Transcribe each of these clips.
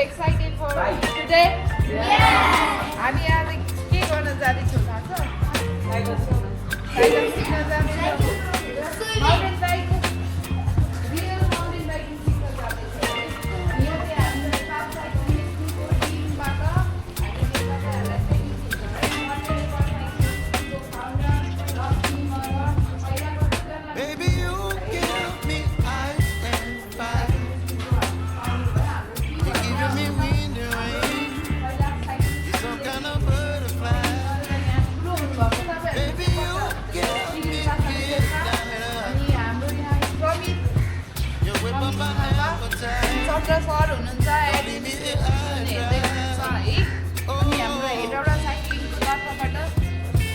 excited for today? Yes! हामी आज के गर्न जाँदैछौँ थाहा छ? साइकल सिक्न जाँदैछौँ। Mountain biking real mountain biking सिक्न जाँदैछौँ। यो चाहिँ हामीले सात साइकल स्कुलको टिमबाट हामीले तपाईँहरूलाई ट्रेनिङ दिन्छ है। साइकलको founder Baby, you give me ice and fire. You're giving me wind and rain. You're some kind of butterfly. Baby, you give me midnight. You whip up my appetite. Sir हुनुहुन्छ हेर्दै हुनुहुन्छ है अनि हाम्रो हेटौडा साइक्लिङको तर्फबाट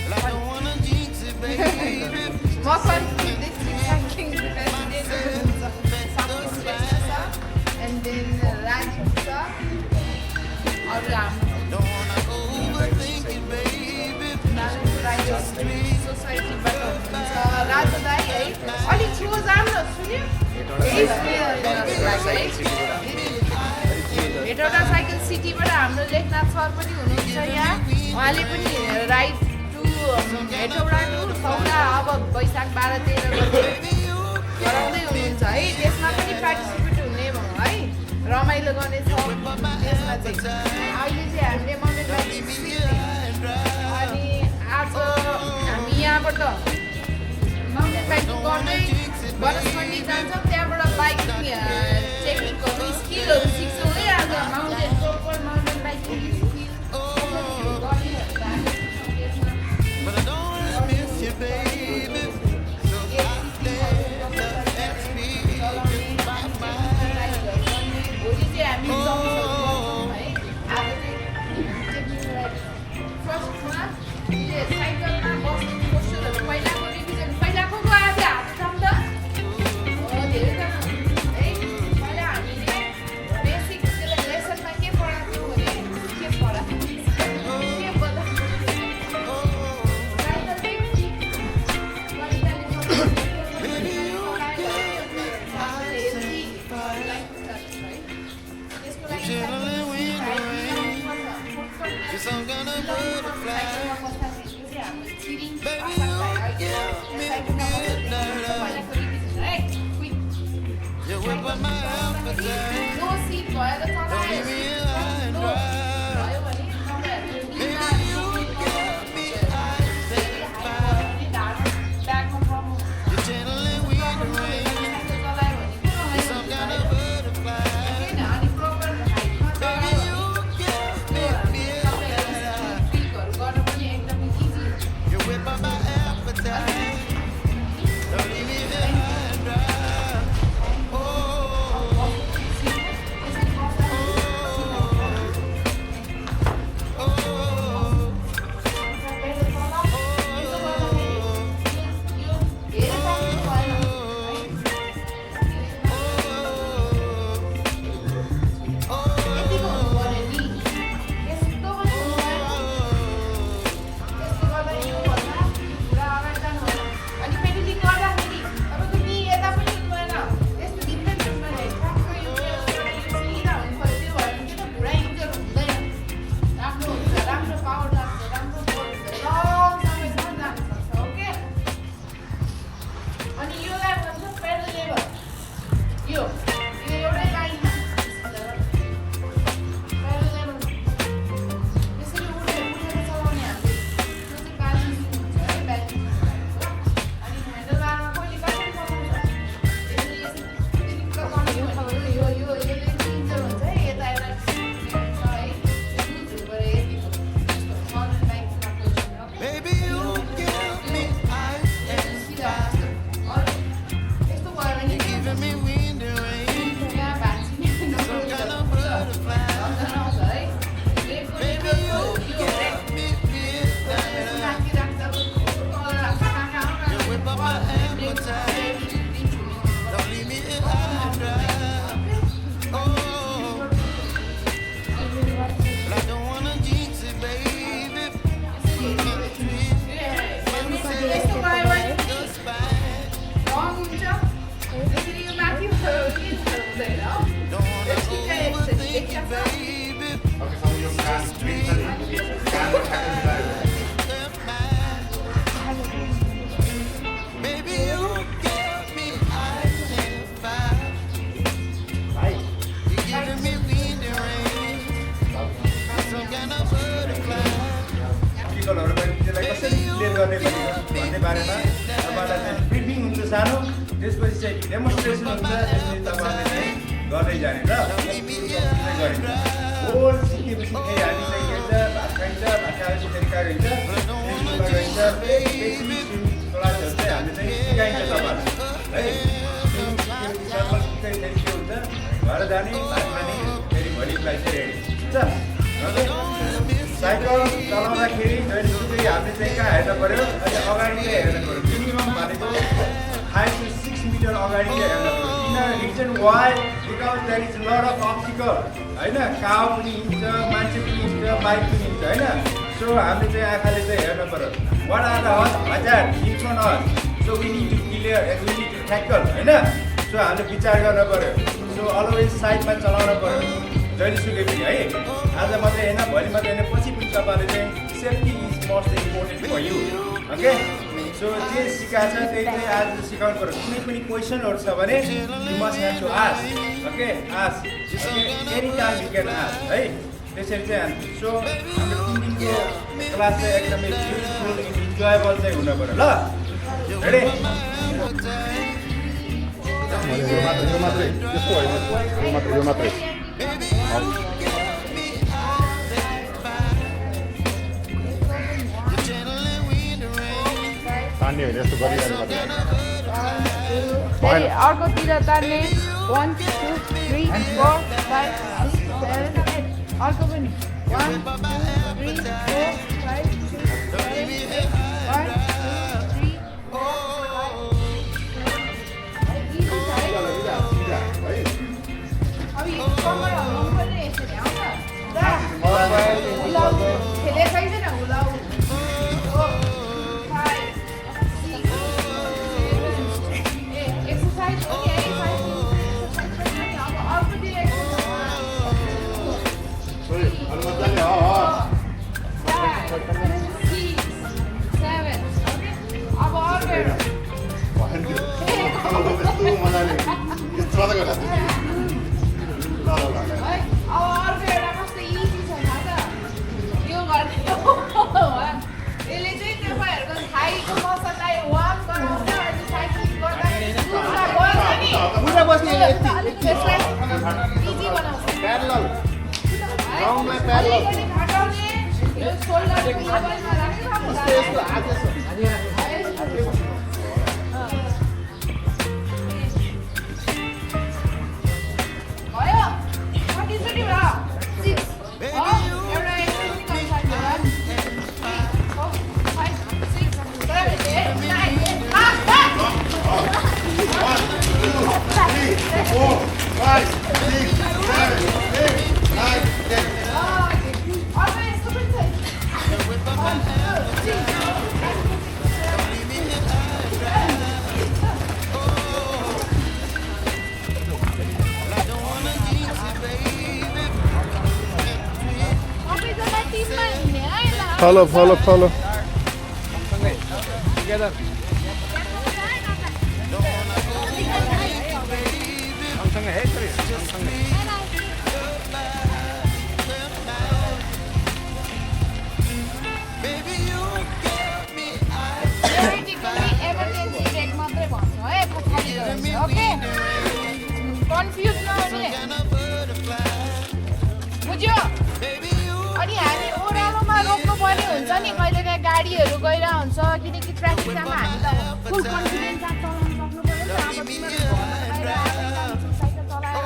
Well, I don't wanna jinx it, baby. Makan district cycling president हुनुहुन्छ and then Rajiv छ अरू हाम्रो Don't wanna overthink it, baby. सोसाइटीबाट हुनुहुन्छ राजु दाई है अलिक छेउ जानु सुन्यो हेटौडा साइकल सिटीबाट हाम्रो लेखनाथ सर पनि हुनुहुन्छ यहाँ उहाँले पनि राइड टु हेटौडा टु सौरा अब वैशाख 12-13 गराउँदै हुनुहुन्छ है त्यसमा पनि पार्टिसिपेट हुने भयो है रमाइलो गर्नेछ त्यसमा चाहिँ अहिले चाहिँ हामीले माउन्टेन बाइकिङ अनि आज हामी यहाँबाट माउन्टेन बाइकिङ गर्दै बनस्पति जान्छौँ त्यहाँबाट बाइक टेक्निकहरू स्किलहरू सिक्छौँ है आज mountain proper mountain biking skill But I don't wanna miss you, baby. So I let the speak by my भोलि चाहिँ हामी जान्छौँ है आज चाहिँ फर्स्टमा साइकलमा बस्ने पोस्चरहरू पहिलाको रिभिजन पहिलाको आज हात काम त धेरै त है पहिला हामीले बेसिक लेसनमा के पढाएको भने के पढाएको के बता chilling wind and rain. You're some kind of butterfly. Baby, you give me midnight. You whip up my appetite. Don't leave me high and dry. Baby, you give me ice and fire. You're chilling wind and rain. You're some kind of butterfly. Baby, you give me midnight. You whip up my appetite. Don't leave me high and dry. Oh, अब्स्टिकलहरू पनि त्यसलाई कसरी clear गर्ने भन्ने बारेमा तपाईँलाई चाहिँ briefing हुन्छ सानो, त्यसपछि चाहिँ डेमोन्स्ट्रेसन हुन्छ, त्यसपछि तपाईँहरूले चाहिँ गर्दै जाने र गरिन्छ। होल सिकेपछि फेरि हामी चाहिँ के हुन्छ, भात खाइन्छ, भात खाएपछि फेरि कहाँ गइन्छ, स्कुलमा गइन्छ, क्लासहरू चाहिँ हामीले चाहिँ सिकाइन्छ तपाईँहरूलाई है। फेरि के हुन्छ, घर जाने, भात खाने, फेरि भोलिलाई चाहिँ रेडी हुन्छ। साइकल चलाउँदाखेरि जहिलेसुकै हामीले चाहिँ कहाँ हेर्नु पऱ्यो, अहिले अगाडि चाहिँ हेर्नु पऱ्यो, मिनिमम भनेको 5 to 6 मिटर अगाडि चाहिँ हेर्नु पऱ्यो। किन reason why, because there is lot of obstacle होइन, काउ पनि हिँड्छ, मान्छे पनि हिँड्छ, बाइक पनि हिँड्छ होइन। सो हामीले चाहिँ आँखाले चाहिँ हेर्नु पऱ्यो, what are the hazard in front us, so we need to clear and we need to tackle होइन। सो हामीले विचार गर्नु पऱ्यो। सो अलवेज साइडमा चलाउनु पऱ्यो जहिलेसुकै पनि है। आज मात्रै होइन, भोलि मात्रै होइन, पछि पनि तपाईँले चाहिँ safety is most important for you. Okay, so जे सिकाएको छ त्यही चाहिँ आज सिकाउनु पऱ्यो। कुनै पनि क्वेसनहरू छ भने you must have to ask. Okay, ask, okay, any time you can ask है। त्यसरी चाहिँ सो हाम्रो 3 दिनको क्लास चाहिँ एकदमै ब्युटिफुल इन्जोयबल चाहिँ हुनु पऱ्यो ल। रेडी? यो मात्रै त्यस्तो होइन, यो मात्रै तान्ने होइन, यस्तो गरिरहनु पर्छ। फेरि अर्कोतिर तान्ने 1 2 3 4 5 6 7 8 अर्को पनि 1 2 3 4 5 6 7 8 1 2 3 4 अब यो कमर हल्लाउनु पर्ने यसरी आउँछ र हुलाउ खेले छैन हुलाउ 5 6 एक्सरसाइज पनि है अब अर्कोतिर अब अर्को एउटा कस्तो इजी छ थाहा छ यो गर्ने यसले चाहिँ तपाईँहरूको थाइको मसललाई वार्म गराउँछ अनि साइक्लिङ गर्दाखेरि पुरा बस्ने त्यसलाई इजी बनाउँछ अलिकति घटाउने यो सोल्डरको लेभलमा राख्नु follow together. कन्फ्युज नहुने बुझ्यो अनि हामी ओह्रालोमा रोक्नु पर्ने हुन्छ नि कहिलेकाहीँ गाडीहरू गइरहेको हुन्छ किनकि ट्राफिक जाममा हामी त फुल कन्फिडेन्स चलाउनु सक्नु पर्यो नि त अब तिमीहरू साइकल चलाएर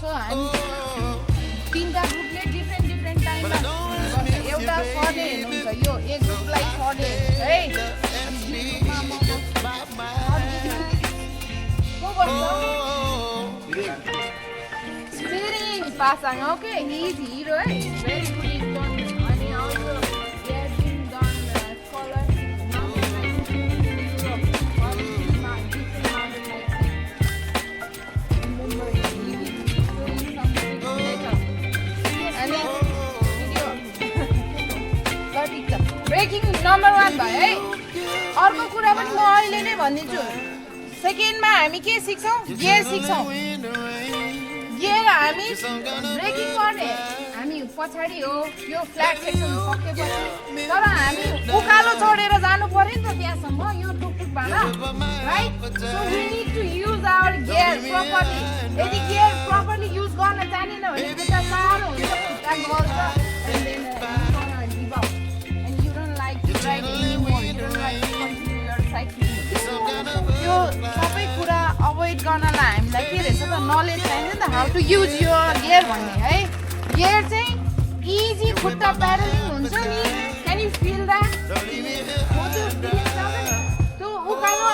सो हामी तिनवटा ग्रुपले डिफ्रेन्ट टाइममा एउटा सडे हेर्नुहुन्छ यो एक ग्रुपलाई सडे है स्पिरिङ Pasang okay he is hero है भेरी गुड इज डन अनि also they have been done scholarship breaking number 1 भयो है अर्को कुरा पनि म अहिले नै भनिदिन्छु सेकेन्डमा हामी के सिक्छौँ गियर सिक्छौँ गियर हामी ब्रेकिङ गर्ने हामी पछाडि हो यो फ्ल्याट सेक्सन सकेपछि तर हामी उकालो चढेर जानु पर्यो नि त त्यहाँसम्म यो टुकटुक भाँडा right so we need to use our gear properly यदि गियर प्रपरली युज गर्न जानेन भने खुट्टा साह्रो हुन्छ खुट्टा गर्छ and then you're gonna give up and you don't like to ride anymore you don't like to continue your cycling यो सबै कुरा अभोइड गर्नलाई हामीलाई के रहेछ त नलेज चाहिन्छ नि त how to use your gear भन्ने है गियर चाहिँ इजी खुट्टा प्याडलिङ हुन्छ नि क्यान यु फिल द्याट त्यो उकालो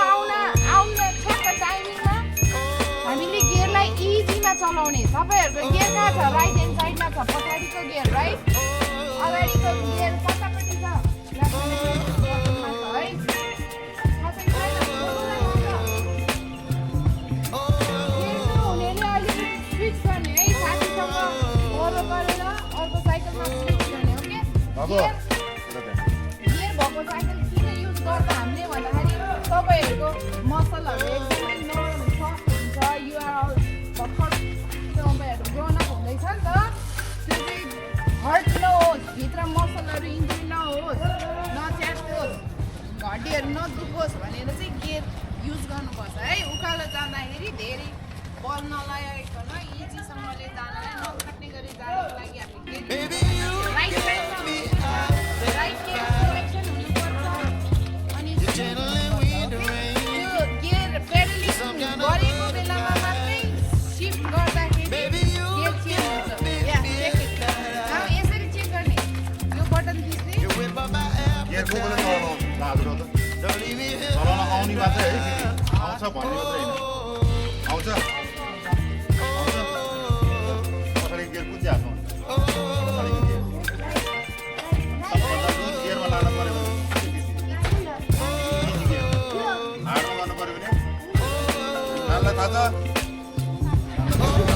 आउने ठ्याक्क टाइमिङमा हामीले गियरलाई इजीमा चलाउने तपाईँहरूको गियर कहाँ छ राइट ह्यान्ड साइडमा छ पछाडिको गियर राइट अगाडिको गियर कतापट्टि छ गियर भएको साइकल किन युज गर्दा हामीले भन्दाखेरि तपाईँहरूको मसलहरू एकदमै नरम सफ्ट हुन्छ युआर भर्खर तपाईँहरू ग्रोन अप हुँदैछ नि त त्यो चाहिँ हर्ट नहोस् भित्र मसलहरू इन्जुरी नहोस् नच्यात्योस् हड्डीहरू नदुखोस् भनेर चाहिँ गियर युज गर्नुपर्छ है उकालो जाँदाखेरि धेरै बल नलागिकन इजीसँगले जानलाई नखट्ने गरी जानको लागि हामीले राइट साइडमा राइट गियर सेलेक्सन हुनुपर्छ अनि त्यो गियर पेडलिङ गरेको बेलामा मात्रै सिफ्ट गर्दाखेरि गियर चेन्ज हुन्छ या चेक इट यसरी चेक गर्ने यो बटन थिच्ने गियर को बेला चलाउनु लाग्यो त चलाउन आउने मात्रै है आउँछ भन्ने मात्रै हैन आउँछ पछाडि गियर कुन चाहिँ हातमा पछाडिको गियर गियरमा लानु पर्यो भने हार्डमा गर्नु पर्यो भने थाहा छ